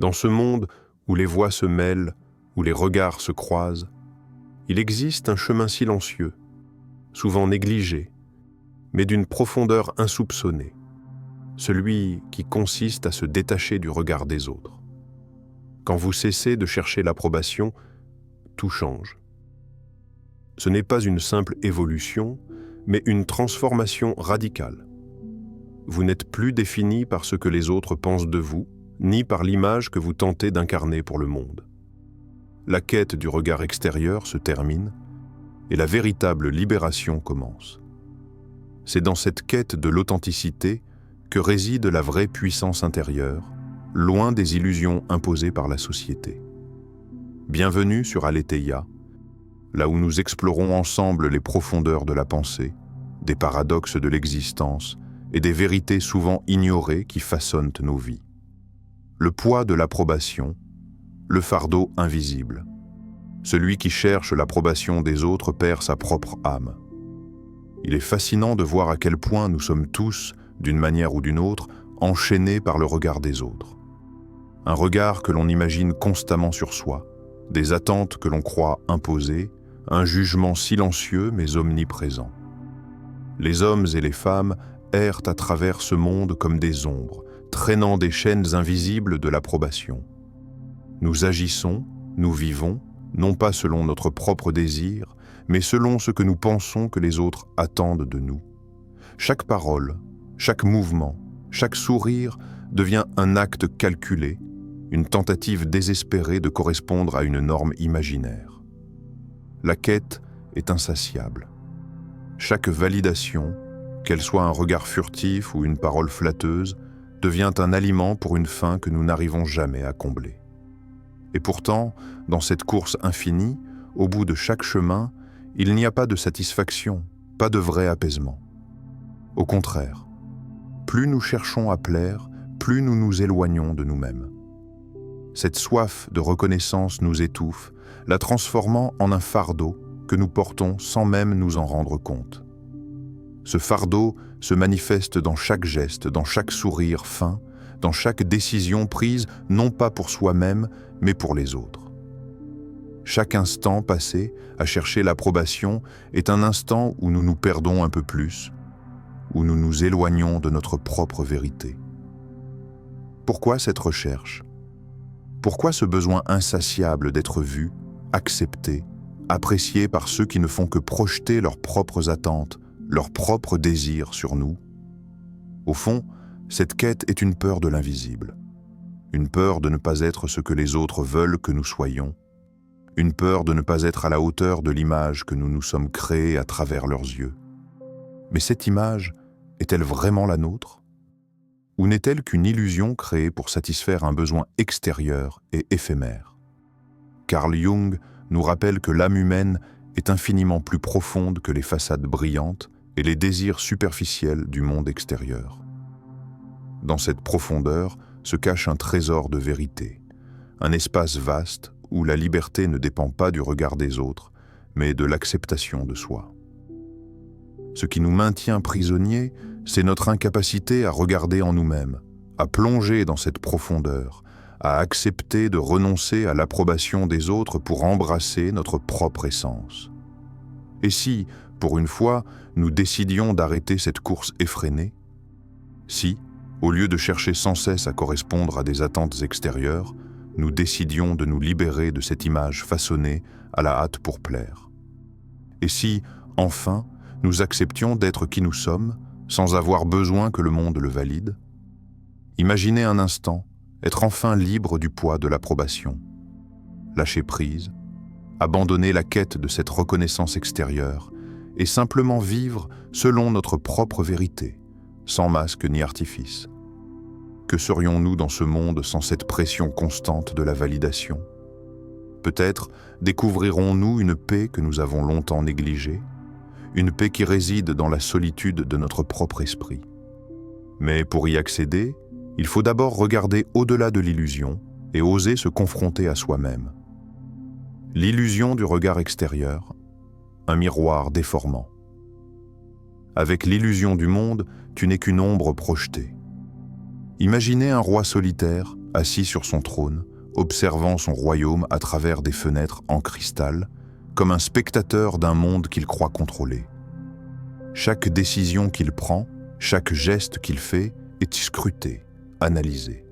Dans ce monde où les voix se mêlent, où les regards se croisent, il existe un chemin silencieux, souvent négligé, mais d'une profondeur insoupçonnée, celui qui consiste à se détacher du regard des autres. Quand vous cessez de chercher l'approbation, tout change. Ce n'est pas une simple évolution, mais une transformation radicale. Vous n'êtes plus défini par ce que les autres pensent de vous, ni par l'image que vous tentez d'incarner pour le monde. La quête du regard extérieur se termine et la véritable libération commence. C'est dans cette quête de l'authenticité que réside la vraie puissance intérieure, loin des illusions imposées par la société. Bienvenue sur Aletheia, là où nous explorons ensemble les profondeurs de la pensée, des paradoxes de l'existence et des vérités souvent ignorées qui façonnent nos vies. Le poids de l'approbation, le fardeau invisible. Celui qui cherche l'approbation des autres perd sa propre âme. Il est fascinant de voir à quel point nous sommes tous, d'une manière ou d'une autre, enchaînés par le regard des autres. Un regard que l'on imagine constamment sur soi, des attentes que l'on croit imposées, un jugement silencieux mais omniprésent. Les hommes et les femmes errent à travers ce monde comme des ombres, traînant des chaînes invisibles de l'approbation. Nous agissons, nous vivons, non pas selon notre propre désir, mais selon ce que nous pensons que les autres attendent de nous. Chaque parole, chaque mouvement, chaque sourire devient un acte calculé, une tentative désespérée de correspondre à une norme imaginaire. La quête est insatiable. Chaque validation, qu'elle soit un regard furtif ou une parole flatteuse, devient un aliment pour une faim que nous n'arrivons jamais à combler. Et pourtant, dans cette course infinie, au bout de chaque chemin, il n'y a pas de satisfaction, pas de vrai apaisement. Au contraire, plus nous cherchons à plaire, plus nous nous éloignons de nous-mêmes. Cette soif de reconnaissance nous étouffe, la transformant en un fardeau que nous portons sans même nous en rendre compte. Ce fardeau se manifeste dans chaque geste, dans chaque sourire fin, dans chaque décision prise non pas pour soi-même, mais pour les autres. Chaque instant passé à chercher l'approbation est un instant où nous nous perdons un peu plus, où nous nous éloignons de notre propre vérité. Pourquoi cette recherche ? Pourquoi ce besoin insatiable d'être vu, accepté, apprécié par ceux qui ne font que projeter leurs propres attentes, leurs propres désirs sur nous? Au fond, cette quête est une peur de l'invisible, une peur de ne pas être ce que les autres veulent que nous soyons, une peur de ne pas être à la hauteur de l'image que nous nous sommes créés à travers leurs yeux. Mais cette image est-elle vraiment la nôtre? Ou n'est-elle qu'une illusion créée pour satisfaire un besoin extérieur et éphémère? Carl Jung nous rappelle que l'âme humaine est infiniment plus profonde que les façades brillantes et les désirs superficiels du monde extérieur. Dans cette profondeur se cache un trésor de vérité, un espace vaste où la liberté ne dépend pas du regard des autres, mais de l'acceptation de soi. Ce qui nous maintient prisonniers, c'est notre incapacité à regarder en nous-mêmes, à plonger dans cette profondeur, à accepter de renoncer à l'approbation des autres pour embrasser notre propre essence. Et si, pour une fois, nous décidions d'arrêter cette course effrénée? Si, au lieu de chercher sans cesse à correspondre à des attentes extérieures, nous décidions de nous libérer de cette image façonnée à la hâte pour plaire? Et si, enfin, nous acceptions d'être qui nous sommes, sans avoir besoin que le monde le valide? Imaginez un instant être enfin libre du poids de l'approbation. Lâcher prise, abandonner la quête de cette reconnaissance extérieure et simplement vivre selon notre propre vérité, sans masque ni artifice. Que serions-nous dans ce monde sans cette pression constante de la validation? Peut-être découvrirons-nous une paix que nous avons longtemps négligée, une paix qui réside dans la solitude de notre propre esprit. Mais pour y accéder, il faut d'abord regarder au-delà de l'illusion et oser se confronter à soi-même. L'illusion du regard extérieur, un miroir déformant. Avec l'illusion du monde, tu n'es qu'une ombre projetée. Imaginez un roi solitaire assis sur son trône, observant son royaume à travers des fenêtres en cristal, comme un spectateur d'un monde qu'il croit contrôler. Chaque décision qu'il prend, chaque geste qu'il fait est scruté, analysé.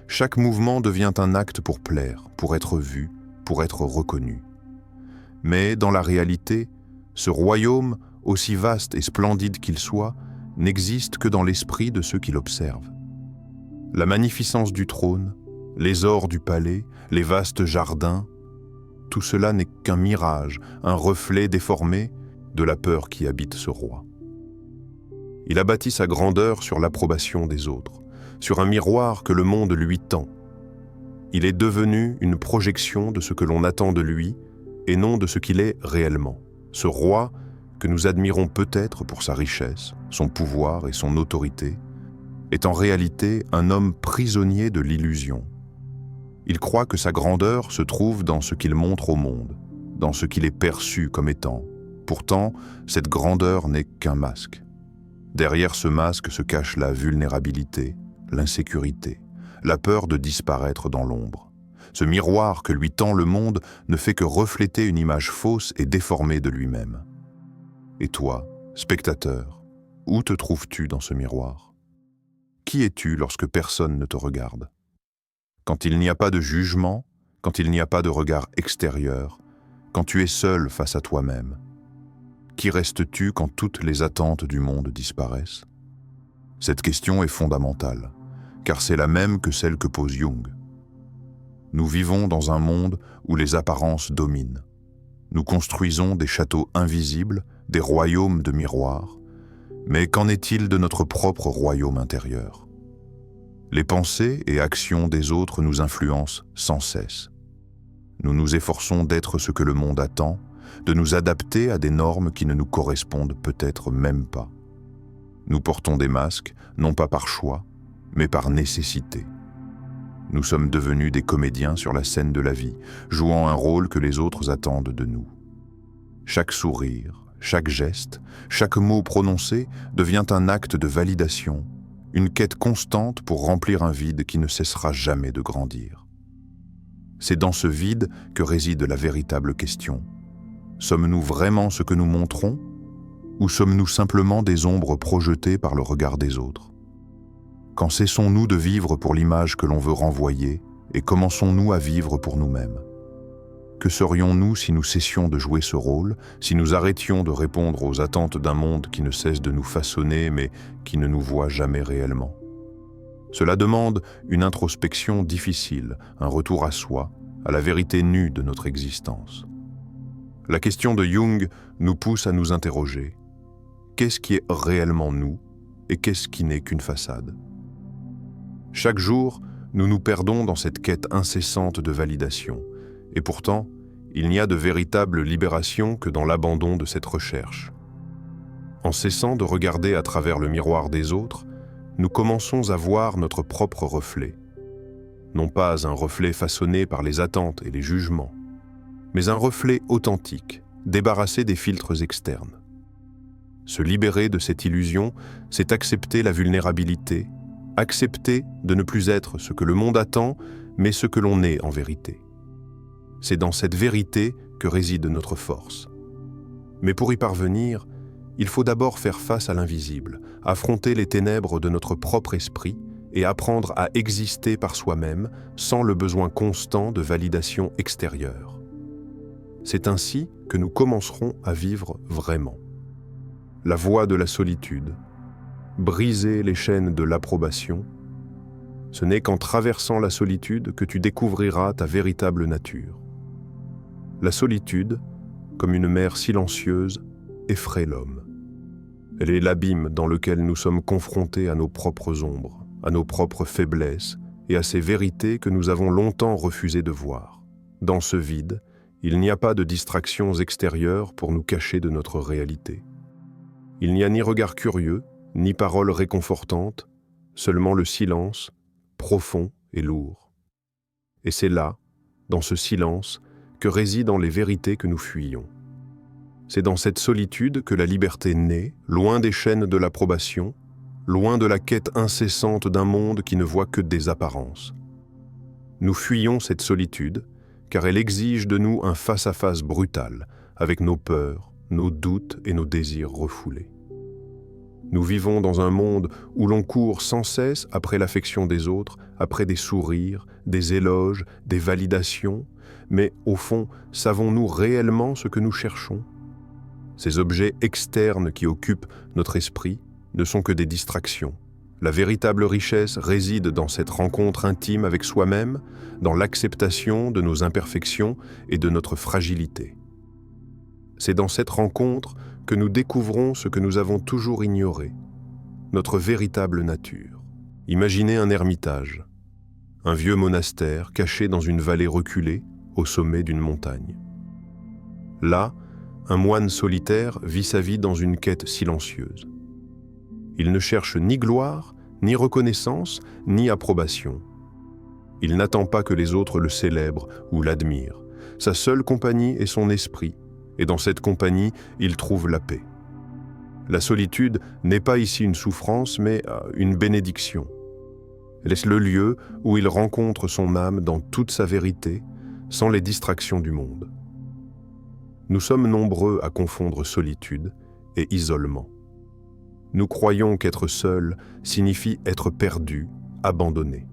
Chaque mouvement devient un acte pour plaire, pour être vu, pour être reconnu. Mais dans la réalité, ce royaume, aussi vaste et splendide qu'il soit, n'existe que dans l'esprit de ceux qui l'observent. La magnificence du trône, les ors du palais, les vastes jardins, tout cela n'est qu'un mirage, un reflet déformé de la peur qui habite ce roi. Il a bâti sa grandeur sur l'approbation des autres, sur un miroir que le monde lui tend. Il est devenu une projection de ce que l'on attend de lui et non de ce qu'il est réellement. Ce roi que nous admirons peut-être pour sa richesse, son pouvoir et son autorité, est en réalité un homme prisonnier de l'illusion. Il croit que sa grandeur se trouve dans ce qu'il montre au monde, dans ce qu'il est perçu comme étant. Pourtant, cette grandeur n'est qu'un masque. Derrière ce masque se cache la vulnérabilité, l'insécurité, la peur de disparaître dans l'ombre. Ce miroir que lui tend le monde ne fait que refléter une image fausse et déformée de lui-même. Et toi, spectateur, où te trouves-tu dans ce miroir? Qui es-tu lorsque personne ne te regarde? Quand il n'y a pas de jugement, quand il n'y a pas de regard extérieur, quand tu es seul face à toi-même, qui restes-tu quand toutes les attentes du monde disparaissent? Cette question est fondamentale, car c'est la même que celle que pose Jung. Nous vivons dans un monde où les apparences dominent. Nous construisons des châteaux invisibles, des royaumes de miroirs, mais qu'en est-il de notre propre royaume intérieur? Les pensées et actions des autres nous influencent sans cesse. Nous nous efforçons d'être ce que le monde attend, de nous adapter à des normes qui ne nous correspondent peut-être même pas. Nous portons des masques, non pas par choix, mais par nécessité. Nous sommes devenus des comédiens sur la scène de la vie, jouant un rôle que les autres attendent de nous. Chaque sourire, chaque geste, chaque mot prononcé devient un acte de validation, une quête constante pour remplir un vide qui ne cessera jamais de grandir. C'est dans ce vide que réside la véritable question. Sommes-nous vraiment ce que nous montrons, ou sommes-nous simplement des ombres projetées par le regard des autres? Quand cessons-nous de vivre pour l'image que l'on veut renvoyer et commençons-nous à vivre pour nous-mêmes? Que serions-nous si nous cessions de jouer ce rôle, si nous arrêtions de répondre aux attentes d'un monde qui ne cesse de nous façonner mais qui ne nous voit jamais réellement? Cela demande une introspection difficile, un retour à soi, à la vérité nue de notre existence. La question de Jung nous pousse à nous interroger. Qu'est-ce qui est réellement nous et qu'est-ce qui n'est qu'une façade? Chaque jour, nous nous perdons dans cette quête incessante de validation. Et pourtant, il n'y a de véritable libération que dans l'abandon de cette recherche. En cessant de regarder à travers le miroir des autres, nous commençons à voir notre propre reflet. Non pas un reflet façonné par les attentes et les jugements, mais un reflet authentique, débarrassé des filtres externes. Se libérer de cette illusion, c'est accepter la vulnérabilité, accepter de ne plus être ce que le monde attend, mais ce que l'on est en vérité. C'est dans cette vérité que réside notre force. Mais pour y parvenir, il faut d'abord faire face à l'invisible, affronter les ténèbres de notre propre esprit et apprendre à exister par soi-même sans le besoin constant de validation extérieure. C'est ainsi que nous commencerons à vivre vraiment. La voie de la solitude, briser les chaînes de l'approbation, ce n'est qu'en traversant la solitude que tu découvriras ta véritable nature. La solitude, comme une mer silencieuse, effraie l'homme. Elle est l'abîme dans lequel nous sommes confrontés à nos propres ombres, à nos propres faiblesses et à ces vérités que nous avons longtemps refusé de voir. Dans ce vide, il n'y a pas de distractions extérieures pour nous cacher de notre réalité. Il n'y a ni regard curieux, ni paroles réconfortantes, seulement le silence, profond et lourd. Et c'est là, dans ce silence, que résident les vérités que nous fuyons. C'est dans cette solitude que la liberté naît, loin des chaînes de l'approbation, loin de la quête incessante d'un monde qui ne voit que des apparences. Nous fuyons cette solitude, car elle exige de nous un face-à-face brutal, avec nos peurs, nos doutes et nos désirs refoulés. Nous vivons dans un monde où l'on court sans cesse après l'affection des autres, après des sourires, des éloges, des validations, mais au fond, savons-nous réellement ce que nous cherchons ? Ces objets externes qui occupent notre esprit ne sont que des distractions. La véritable richesse réside dans cette rencontre intime avec soi-même, dans l'acceptation de nos imperfections et de notre fragilité. C'est dans cette rencontre que nous découvrons ce que nous avons toujours ignoré, notre véritable nature. Imaginez un ermitage, un vieux monastère caché dans une vallée reculée au sommet d'une montagne. Là, un moine solitaire vit sa vie dans une quête silencieuse. Il ne cherche ni gloire, ni reconnaissance, ni approbation. Il n'attend pas que les autres le célèbrent ou l'admirent. Sa seule compagnie est son esprit, et dans cette compagnie, il trouve la paix. La solitude n'est pas ici une souffrance, mais une bénédiction. Elle est le lieu où il rencontre son âme dans toute sa vérité, sans les distractions du monde. Nous sommes nombreux à confondre solitude et isolement. Nous croyons qu'être seul signifie être perdu, abandonné.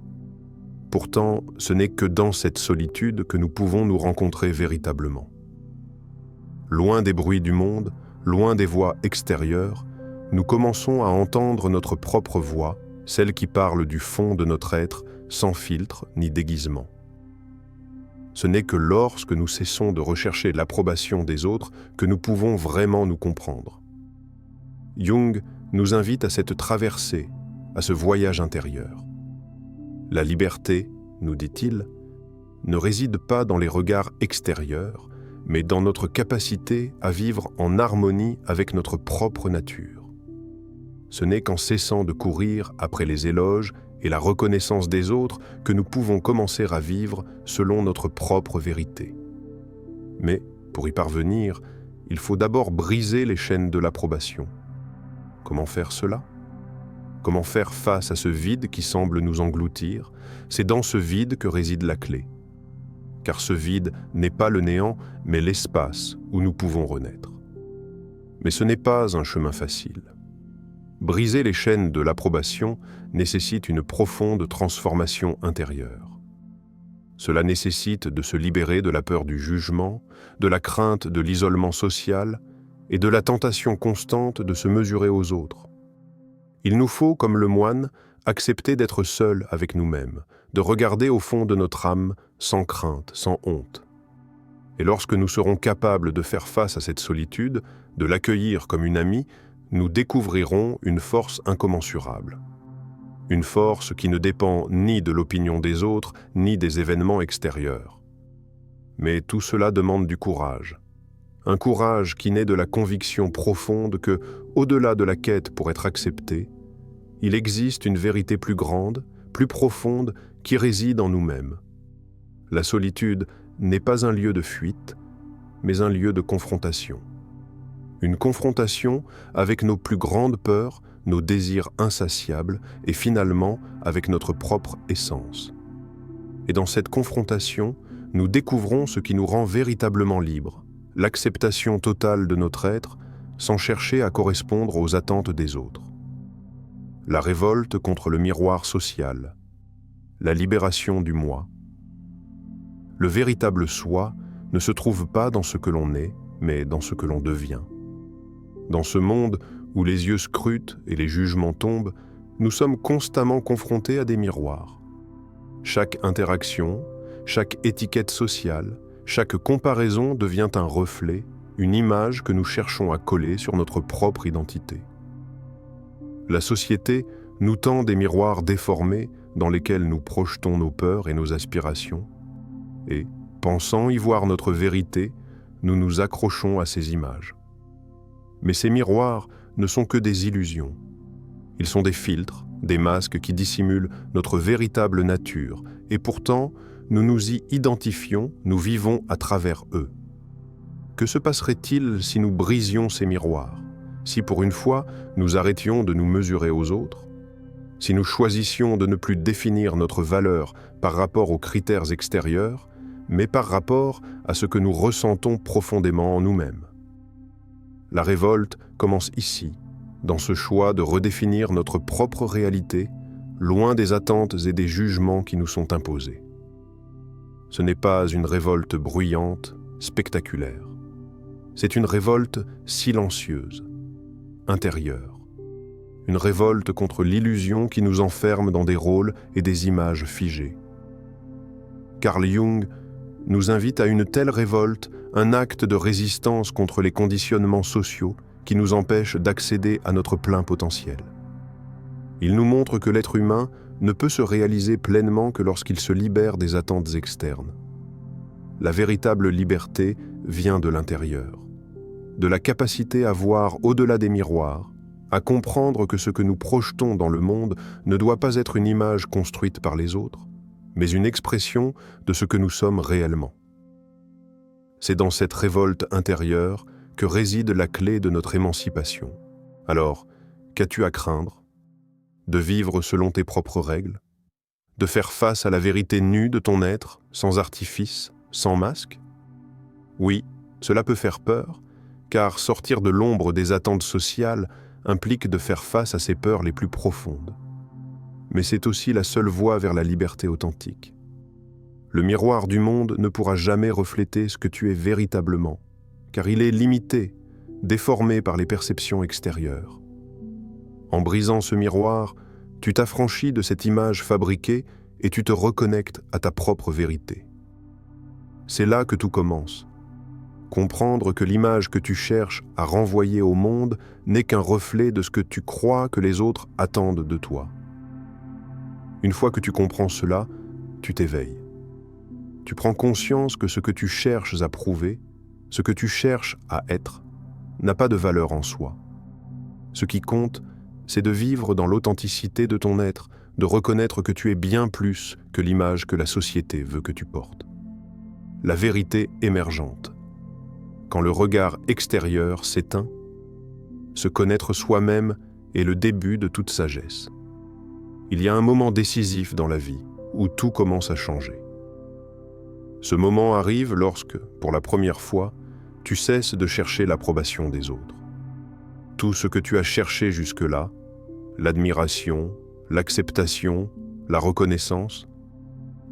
Pourtant, ce n'est que dans cette solitude que nous pouvons nous rencontrer véritablement. Loin des bruits du monde, loin des voix extérieures, nous commençons à entendre notre propre voix, celle qui parle du fond de notre être, sans filtre ni déguisement. Ce n'est que lorsque nous cessons de rechercher l'approbation des autres que nous pouvons vraiment nous comprendre. Jung nous invite à cette traversée, à ce voyage intérieur. La liberté, nous dit-il, ne réside pas dans les regards extérieurs, mais dans notre capacité à vivre en harmonie avec notre propre nature. Ce n'est qu'en cessant de courir après les éloges et la reconnaissance des autres que nous pouvons commencer à vivre selon notre propre vérité. Mais, pour y parvenir, il faut d'abord briser les chaînes de l'approbation. Comment faire cela ? Comment faire face à ce vide qui semble nous engloutir ? C'est dans ce vide que réside la clé. Car ce vide n'est pas le néant, mais l'espace où nous pouvons renaître. Mais ce n'est pas un chemin facile. Briser les chaînes de l'approbation nécessite une profonde transformation intérieure. Cela nécessite de se libérer de la peur du jugement, de la crainte de l'isolement social et de la tentation constante de se mesurer aux autres. Il nous faut, comme le moine, accepter d'être seuls avec nous-mêmes, de regarder au fond de notre âme sans crainte, sans honte. Et lorsque nous serons capables de faire face à cette solitude, de l'accueillir comme une amie, nous découvrirons une force incommensurable. Une force qui ne dépend ni de l'opinion des autres, ni des événements extérieurs. Mais tout cela demande du courage. Un courage qui naît de la conviction profonde que, au-delà de la quête pour être accepté, il existe une vérité plus grande, plus profonde, qui réside en nous-mêmes. La solitude n'est pas un lieu de fuite, mais un lieu de confrontation. Une confrontation avec nos plus grandes peurs, nos désirs insatiables et finalement avec notre propre essence. Et dans cette confrontation, nous découvrons ce qui nous rend véritablement libres, l'acceptation totale de notre être sans chercher à correspondre aux attentes des autres. La révolte contre le miroir social, la libération du moi. Le véritable soi ne se trouve pas dans ce que l'on est, mais dans ce que l'on devient. Dans ce monde où les yeux scrutent et les jugements tombent, nous sommes constamment confrontés à des miroirs. Chaque interaction, chaque étiquette sociale, chaque comparaison devient un reflet, une image que nous cherchons à coller sur notre propre identité. La société nous tend des miroirs déformés dans lesquels nous projetons nos peurs et nos aspirations, et, pensant y voir notre vérité, nous nous accrochons à ces images. Mais ces miroirs ne sont que des illusions. Ils sont des filtres, des masques qui dissimulent notre véritable nature, et pourtant, nous nous y identifions, nous vivons à travers eux. Que se passerait-il si nous brisions ces miroirs ? Si pour une fois, nous arrêtions de nous mesurer aux autres ? Si nous choisissions de ne plus définir notre valeur par rapport aux critères extérieurs, mais par rapport à ce que nous ressentons profondément en nous-mêmes. La révolte commence ici, dans ce choix de redéfinir notre propre réalité, loin des attentes et des jugements qui nous sont imposés. Ce n'est pas une révolte bruyante, spectaculaire. C'est une révolte silencieuse, intérieure. Une révolte contre l'illusion qui nous enferme dans des rôles et des images figées. Carl Jung nous invite à une telle révolte, un acte de résistance contre les conditionnements sociaux qui nous empêchent d'accéder à notre plein potentiel. Il nous montre que l'être humain ne peut se réaliser pleinement que lorsqu'il se libère des attentes externes. La véritable liberté vient de l'intérieur, de la capacité à voir au-delà des miroirs, à comprendre que ce que nous projetons dans le monde ne doit pas être une image construite par les autres, mais une expression de ce que nous sommes réellement. C'est dans cette révolte intérieure que réside la clé de notre émancipation. Alors, qu'as-tu à craindre? De vivre selon tes propres règles? De faire face à la vérité nue de ton être, sans artifice, sans masque? Oui, cela peut faire peur, car sortir de l'ombre des attentes sociales implique de faire face à ses peurs les plus profondes. Mais c'est aussi la seule voie vers la liberté authentique. Le miroir du monde ne pourra jamais refléter ce que tu es véritablement, car il est limité, déformé par les perceptions extérieures. En brisant ce miroir, tu t'affranchis de cette image fabriquée et tu te reconnectes à ta propre vérité. C'est là que tout commence. Comprendre que l'image que tu cherches à renvoyer au monde n'est qu'un reflet de ce que tu crois que les autres attendent de toi. Une fois que tu comprends cela, tu t'éveilles. Tu prends conscience que ce que tu cherches à prouver, ce que tu cherches à être, n'a pas de valeur en soi. Ce qui compte, c'est de vivre dans l'authenticité de ton être, de reconnaître que tu es bien plus que l'image que la société veut que tu portes. La vérité émergente. Quand le regard extérieur s'éteint, se connaître soi-même est le début de toute sagesse. Il y a un moment décisif dans la vie où tout commence à changer. Ce moment arrive lorsque, pour la première fois, tu cesses de chercher l'approbation des autres. Tout ce que tu as cherché jusque-là, l'admiration, l'acceptation, la reconnaissance,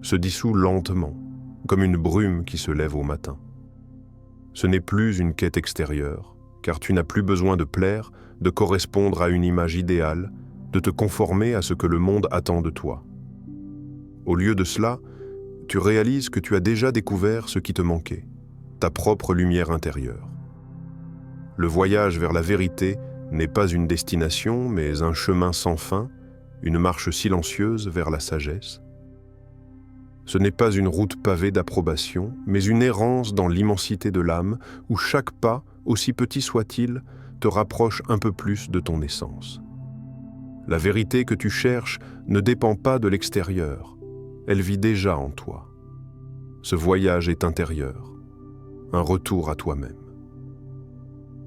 se dissout lentement, comme une brume qui se lève au matin. Ce n'est plus une quête extérieure, car tu n'as plus besoin de plaire, de correspondre à une image idéale, de te conformer à ce que le monde attend de toi. Au lieu de cela, tu réalises que tu as déjà découvert ce qui te manquait, ta propre lumière intérieure. Le voyage vers la vérité n'est pas une destination, mais un chemin sans fin, une marche silencieuse vers la sagesse. Ce n'est pas une route pavée d'approbation, mais une errance dans l'immensité de l'âme, où chaque pas, aussi petit soit-il, te rapproche un peu plus de ton essence. La vérité que tu cherches ne dépend pas de l'extérieur, elle vit déjà en toi. Ce voyage est intérieur, un retour à toi-même.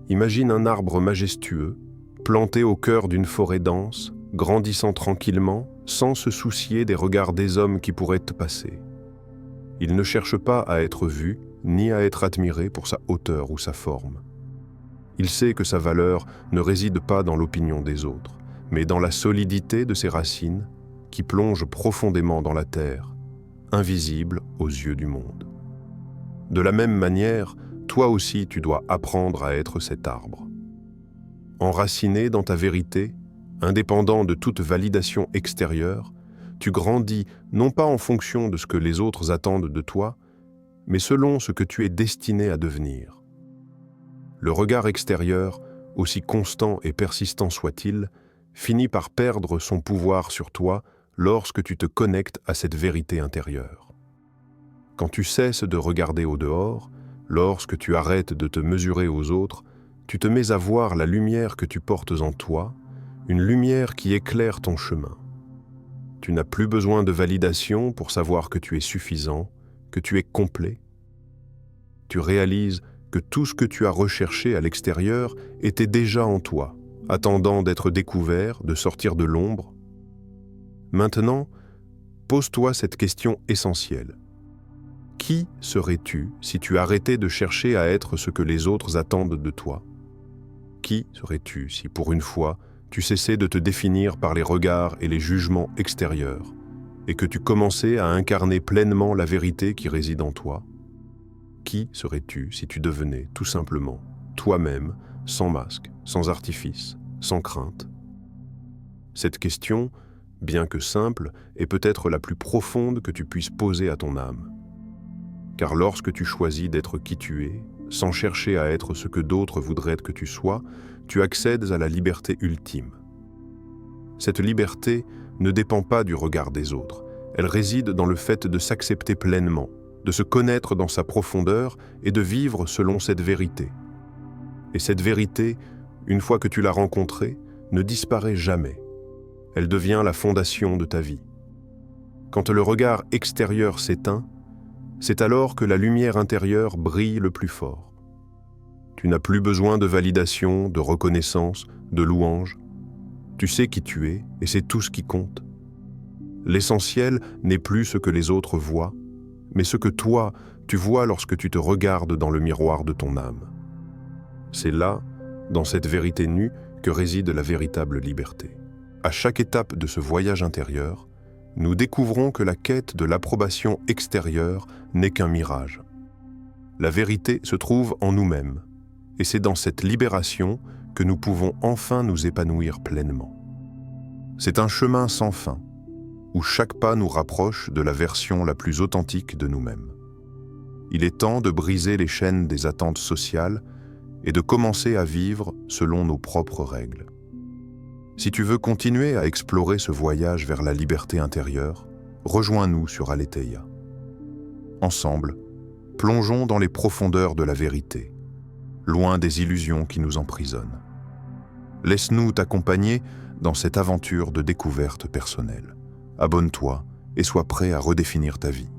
Imagine un arbre majestueux, planté au cœur d'une forêt dense, grandissant tranquillement, sans se soucier des regards des hommes qui pourraient te passer. Il ne cherche pas à être vu, ni à être admiré pour sa hauteur ou sa forme. Il sait que sa valeur ne réside pas dans l'opinion des autres, mais dans la solidité de ses racines qui plongent profondément dans la terre, invisible aux yeux du monde. De la même manière, toi aussi tu dois apprendre à être cet arbre. Enraciné dans ta vérité, indépendant de toute validation extérieure, tu grandis non pas en fonction de ce que les autres attendent de toi, mais selon ce que tu es destiné à devenir. Le regard extérieur, aussi constant et persistant soit-il, finit par perdre son pouvoir sur toi lorsque tu te connectes à cette vérité intérieure. Quand tu cesses de regarder au dehors, lorsque tu arrêtes de te mesurer aux autres, tu te mets à voir la lumière que tu portes en toi, une lumière qui éclaire ton chemin. Tu n'as plus besoin de validation pour savoir que tu es suffisant, que tu es complet. Tu réalises que tout ce que tu as recherché à l'extérieur était déjà en toi, attendant d'être découvert, de sortir de l'ombre. Maintenant, pose-toi cette question essentielle. Qui serais-tu si tu arrêtais de chercher à être ce que les autres attendent de toi? Qui serais-tu si, pour une fois, tu cessais de te définir par les regards et les jugements extérieurs, et que tu commençais à incarner pleinement la vérité qui réside en toi? Qui serais-tu si tu devenais, tout simplement, toi-même, sans masque, sans artifice, sans crainte? Cette question, bien que simple, est peut-être la plus profonde que tu puisses poser à ton âme. Car lorsque tu choisis d'être qui tu es, sans chercher à être ce que d'autres voudraient que tu sois, tu accèdes à la liberté ultime. Cette liberté ne dépend pas du regard des autres, elle réside dans le fait de s'accepter pleinement, de se connaître dans sa profondeur et de vivre selon cette vérité. Et cette vérité, une fois que tu l'as rencontrée, ne disparaît jamais. Elle devient la fondation de ta vie. Quand le regard extérieur s'éteint, c'est alors que la lumière intérieure brille le plus fort. Tu n'as plus besoin de validation, de reconnaissance, de louange. Tu sais qui tu es et c'est tout ce qui compte. L'essentiel n'est plus ce que les autres voient, mais ce que toi, tu vois lorsque tu te regardes dans le miroir de ton âme. C'est là, dans cette vérité nue, que réside la véritable liberté. À chaque étape de ce voyage intérieur, nous découvrons que la quête de l'approbation extérieure n'est qu'un mirage. La vérité se trouve en nous-mêmes, et c'est dans cette libération que nous pouvons enfin nous épanouir pleinement. C'est un chemin sans fin, où chaque pas nous rapproche de la version la plus authentique de nous-mêmes. Il est temps de briser les chaînes des attentes sociales et de commencer à vivre selon nos propres règles. Si tu veux continuer à explorer ce voyage vers la liberté intérieure, rejoins-nous sur Aletheia. Ensemble, plongeons dans les profondeurs de la vérité, loin des illusions qui nous emprisonnent. Laisse-nous t'accompagner dans cette aventure de découverte personnelle. Abonne-toi et sois prêt à redéfinir ta vie.